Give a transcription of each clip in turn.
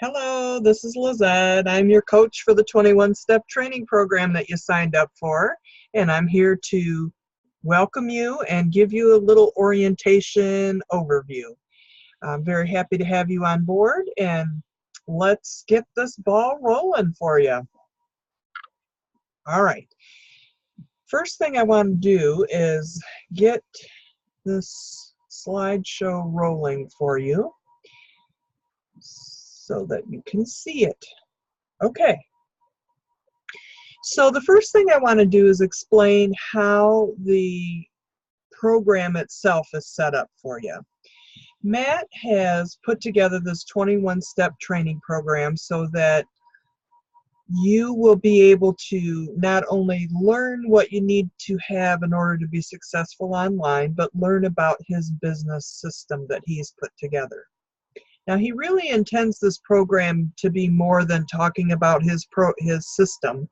Hello, this is Lizette. I'm your coach for the 21-step training program that you signed up for, and I'm here to welcome you and give you a little orientation overview. I'm very happy to have you on board, and let's get this ball rolling for you. All right. First thing I want to do is get this slideshow rolling for you so that you can see it. Okay. So the first thing I want to do is explain how the program itself is set up for you. Matt has put together this 21-step training program so that you will be able to not only learn what you need to have in order to be successful online, but learn about his business system that he's put together. Now, he really intends this program to be more than talking about his system.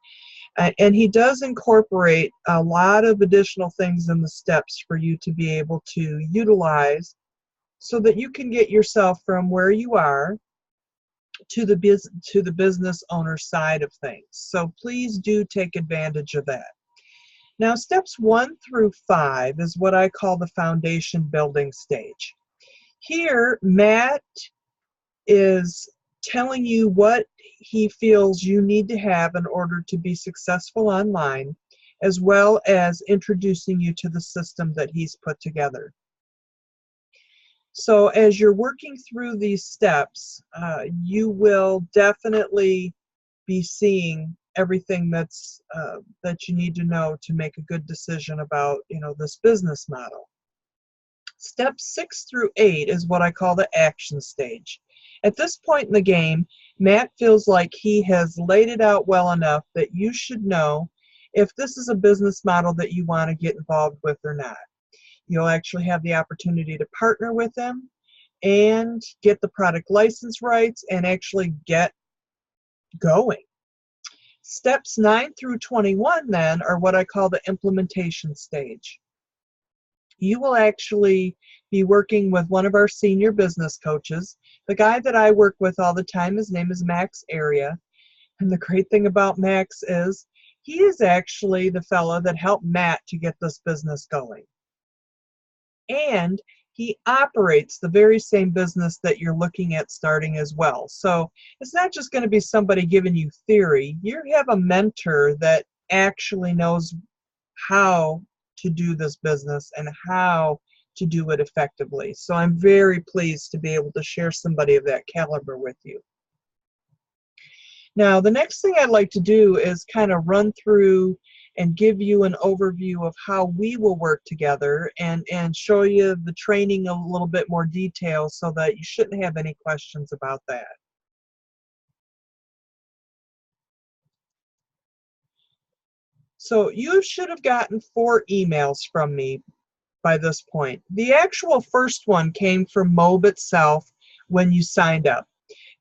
And he does incorporate a lot of additional things in the steps for you to be able to utilize so that you can get yourself from where you are to the business owner side of things. So please do take advantage of that. Now, steps 1 through 5 is what I call the foundation building stage. Here, Matt is telling you what he feels you need to have in order to be successful online, as well as introducing you to the system that he's put together. So as you're working through these steps, you will definitely be seeing everything that's that you need to know to make a good decision about, this business model. Steps 6 through 8 is what I call the action stage. At this point in the game, Matt feels like he has laid it out well enough that you should know if this is a business model that you want to get involved with or not. You'll actually have the opportunity to partner with him and get the product license rights and actually get going. Steps 9 through 21 then are what I call the implementation stage. You will actually be working with one of our senior business coaches. The guy that I work with all the time, his name is Max Area. And the great thing about Max is he is actually the fella that helped Matt to get this business going. And he operates the very same business that you're looking at starting as well. So it's not just going to be somebody giving you theory. You have a mentor that actually knows how to do this business and how to do it effectively. So I'm very pleased to be able to share somebody of that caliber with you. Now, the next thing I'd like to do is kind of run through and give you an overview of how we will work together and show you the training in a little bit more detail so that you shouldn't have any questions about that. So you should have gotten 4 emails from me by this point. The actual first one came from Mobe itself when you signed up.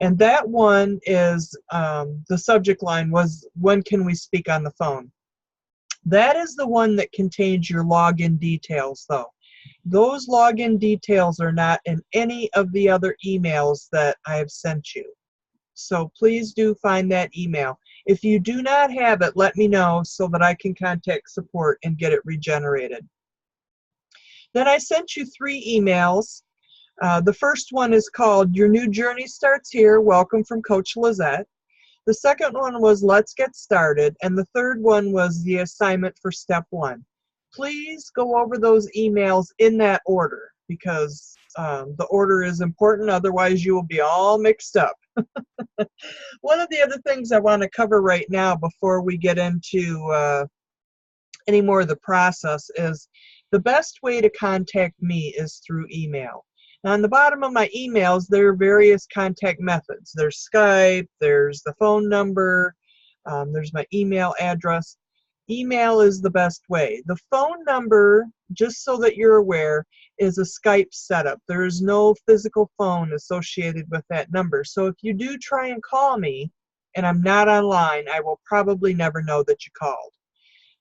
And that one is, the subject line was, when can we speak on the phone? That is the one that contains your login details, though. Those login details are not in any of the other emails that I have sent you. So please do find that email. If you do not have it, let me know so that I can contact support and get it regenerated. Then I sent you 3 emails. The first one is called Your New Journey Starts Here. Welcome from Coach Lizette. The second one was Let's Get Started. And the third one was the assignment for step 1. Please go over those emails in that order because the order is important. Otherwise, you will be all mixed up. One of the other things I want to cover right now before we get into any more of the process is the best way to contact me is through email. Now, on the bottom of my emails, there are various contact methods. There's Skype, there's the phone number, there's my email address. Email is the best way. The phone number, just so that you're aware, is a Skype setup. There is no physical phone associated with that number. So if you do try and call me and I'm not online, I will probably never know that you called.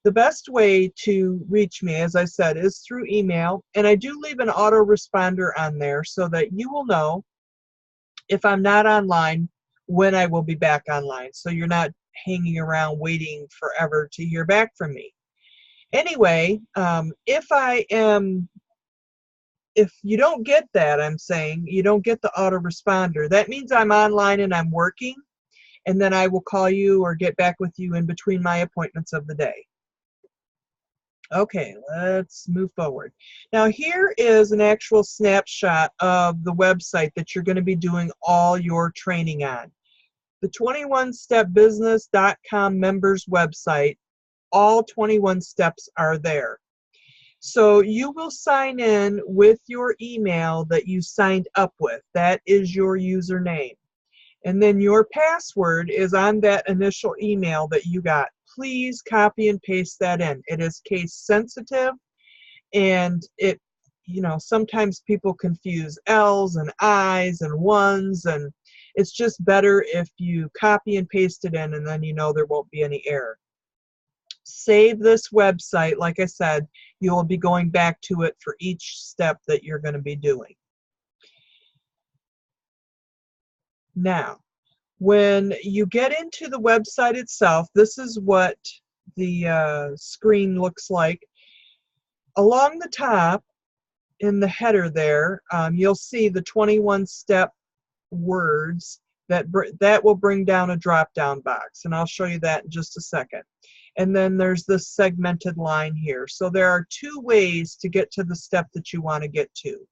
The best way to reach me, as I said, is through email, and I do leave an autoresponder on there so that you will know if I'm not online when I will be back online, so you're not hanging around waiting forever to hear back from me. Anyway, if you don't get that, I'm saying you don't get the autoresponder, that means I'm online and I'm working, and then I will call you or get back with you in between my appointments of the day. Okay, let's move forward. Now here is an actual snapshot of the website that you're going to be doing all your training on. The 21stepbusiness.com members website, all 21 steps are there. So you will sign in with your email that you signed up with. That is your username. And then your password is on that initial email that you got. Please copy and paste that in. It is case sensitive, and it, sometimes people confuse L's and I's and ones, and it's just better if you copy and paste it in, and then there won't be any error. Save this website. Like I said, you will be going back to it for each step that you're going to be doing. Now, when you get into the website itself, this is what the screen looks like. Along the top, in the header there, you'll see the 21-step words that will bring down a drop-down box, and I'll show you that in just a second. And then there's this segmented line here. So there are two ways to get to the step that you want to get to.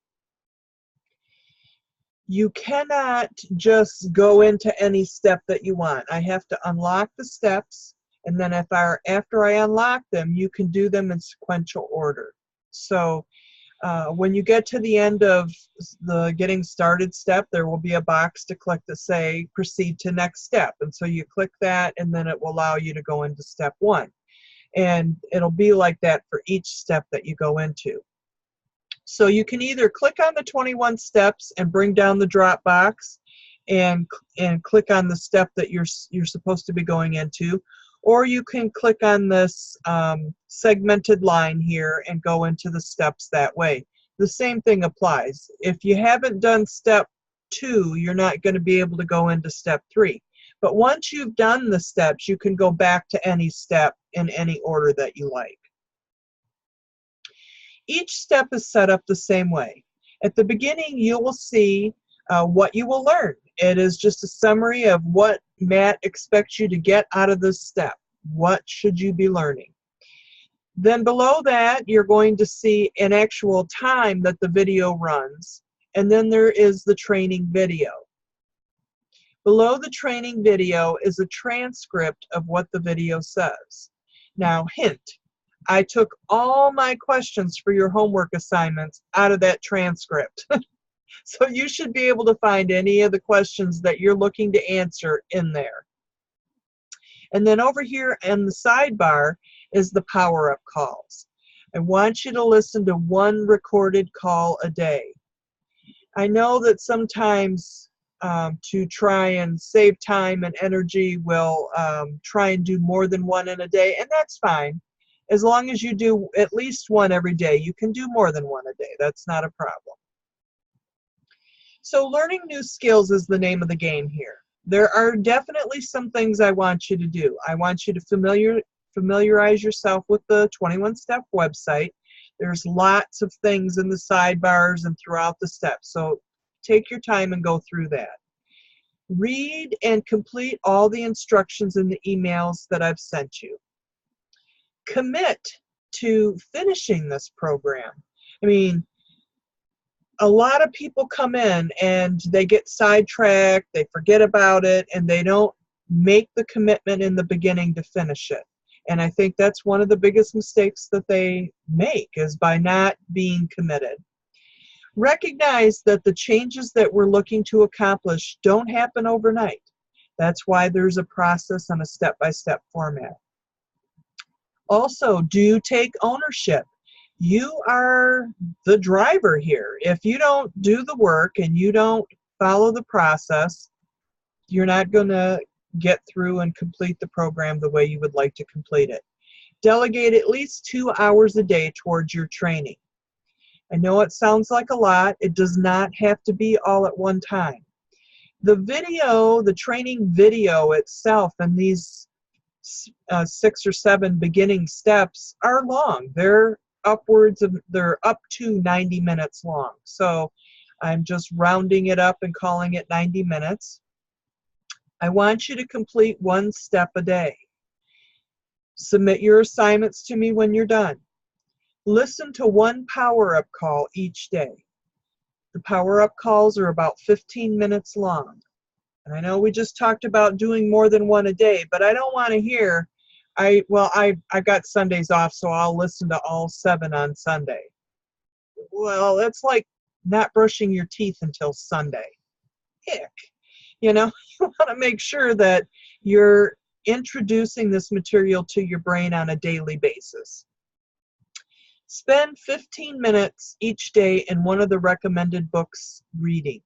You cannot just go into any step that you want. I have to unlock the steps, and then after I unlock them, you can do them in sequential order. So when you get to the end of the getting started step, there will be a box to click to say proceed to next step. And so you click that, and then it will allow you to go into step 1. And it'll be like that for each step that you go into. So you can either click on the 21 steps and bring down the drop box and click on the step that you're supposed to be going into, or you can click on this segmented line here and go into the steps that way. The same thing applies. If you haven't done step 2, you're not going to be able to go into step 3. But once you've done the steps, you can go back to any step in any order that you like. Each step is set up the same way. At the beginning, you will see what you will learn. It is just a summary of what Matt expects you to get out of this step. What should you be learning? Then below that, you're going to see an actual time that the video runs, and then there is the training video. Below the training video is a transcript of what the video says. Now, hint, I took all my questions for your homework assignments out of that transcript. So you should be able to find any of the questions that you're looking to answer in there. And then over here in the sidebar is the power-up calls. I want you to listen to 1 recorded call a day. I know that sometimes to try and save time and energy, we'll try and do more than 1 in a day, and that's fine. As long as you do at least 1 every day, you can do more than 1 a day. That's not a problem. So learning new skills is the name of the game here. There are definitely some things I want you to do. I want you to familiarize yourself with the 21-step website. There's lots of things in the sidebars and throughout the steps. So take your time and go through that. Read and complete all the instructions in the emails that I've sent you. Commit to finishing this program. I mean, a lot of people come in and they get sidetracked, they forget about it, and they don't make the commitment in the beginning to finish it. And I think that's one of the biggest mistakes that they make, is by not being committed. Recognize that the changes that we're looking to accomplish don't happen overnight. That's why there's a process and a step-by-step format. Also, do take ownership. You are the driver here. If you don't do the work and you don't follow the process, you're not going to get through and complete the program the way you would like to complete it. Delegate at least 2 hours a day towards your training. I know it sounds like a lot. It does not have to be all at one time. The video, the training video itself, and these 6 or 7 beginning steps are long. They're up to 90 minutes long. So I'm just rounding it up and calling it 90 minutes. I want you to complete 1 step a day. Submit your assignments to me when you're done. Listen to 1 power-up call each day. The power-up calls are about 15 minutes long. And I know we just talked about doing more than 1 a day, but I don't want to hear, I got Sundays off, so I'll listen to all 7 on Sunday. Well, it's like not brushing your teeth until Sunday. Ick. You know, you want to make sure that you're introducing this material to your brain on a daily basis. Spend 15 minutes each day in one of the recommended books reading.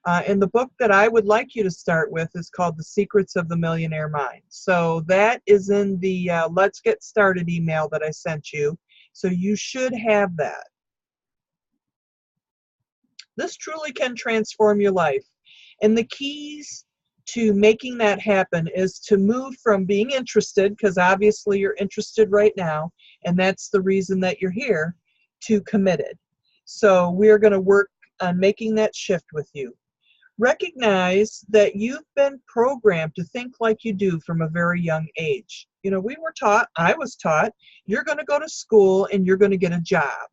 And the book that I would like you to start with is called The Secrets of the Millionaire Mind. So that is in the Let's Get Started email that I sent you. So you should have that. This truly can transform your life. And the keys to making that happen is to move from being interested, because obviously you're interested right now, and that's the reason that you're here, to committed. So we're going to work on making that shift with you. Recognize that you've been programmed to think like you do from a very young age. You know, we were taught, I was taught, you're going to go to school and you're going to get a job.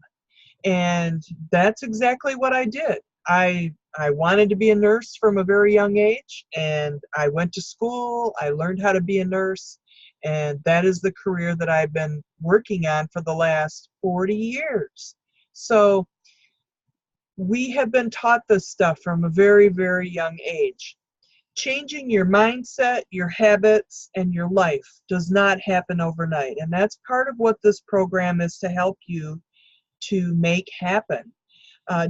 And that's exactly what I did. I wanted to be a nurse from a very young age, and I went to school, I learned how to be a nurse, and that is the career that I've been working on for the last 40 years. So we have been taught this stuff from a very, very young age. Changing your mindset, your habits, and your life does not happen overnight, and that's part of what this program is to help you to make happen.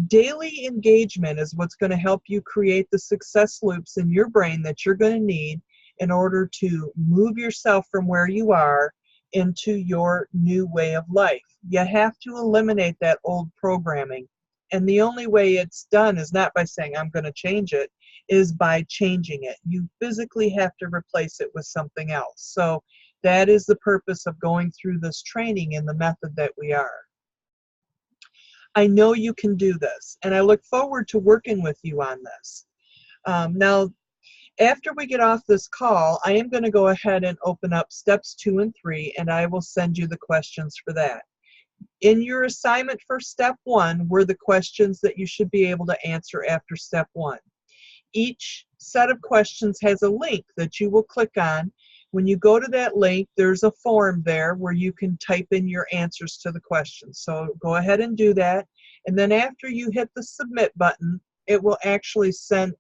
Daily engagement is what's going to help you create the success loops in your brain that you're going to need in order to move yourself from where you are into your new way of life. You have to eliminate that old programming. And the only way it's done is not by saying, I'm going to change it, is by changing it. You physically have to replace it with something else. So that is the purpose of going through this training in the method that we are. I know you can do this, and I look forward to working with you on this. Now, after we get off this call, I am going to go ahead and open up steps 2 and 3, and I will send you the questions for that. In your assignment for step 1 were the questions that you should be able to answer after step 1. Each set of questions has a link that you will click on. When you go to that link, there's a form there where you can type in your answers to the questions. So go ahead and do that. And then after you hit the submit button, it will actually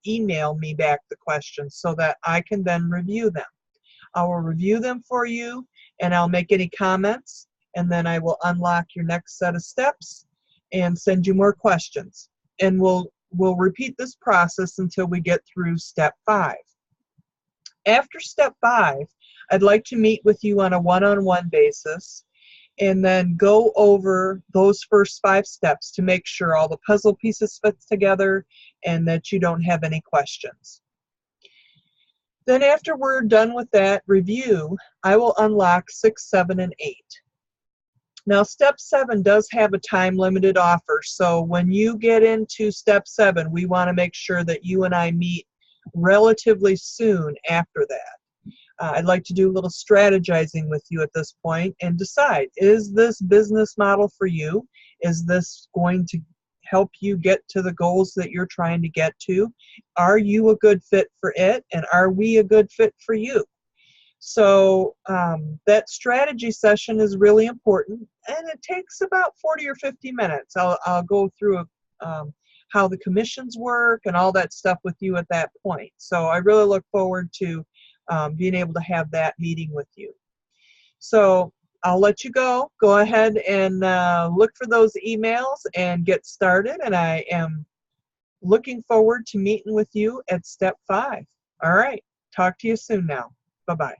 email me back the questions so that I can then review them. I will review them for you, and I'll make any comments, and then I will unlock your next set of steps and send you more questions. And we'll repeat this process until we get through step 5. After step 5, I'd like to meet with you on a one-on-one basis and then go over those first 5 steps to make sure all the puzzle pieces fit together and that you don't have any questions. Then after we're done with that review, I will unlock 6, 7, and 8. Now step 7 does have a time-limited offer, so when you get into step 7, we want to make sure that you and I meet relatively soon after that. I'd like to do a little strategizing with you at this point and decide, is this business model for you? Is this going to help you get to the goals that you're trying to get to? Are you a good fit for it? And are we a good fit for you? So that strategy session is really important, and it takes about 40 or 50 minutes. I'll go through how the commissions work and all that stuff with you at that point. So I really look forward to being able to have that meeting with you. So I'll let you go. Go ahead and look for those emails and get started. And I am looking forward to meeting with you at step 5. All right. Talk to you soon now. Bye-bye.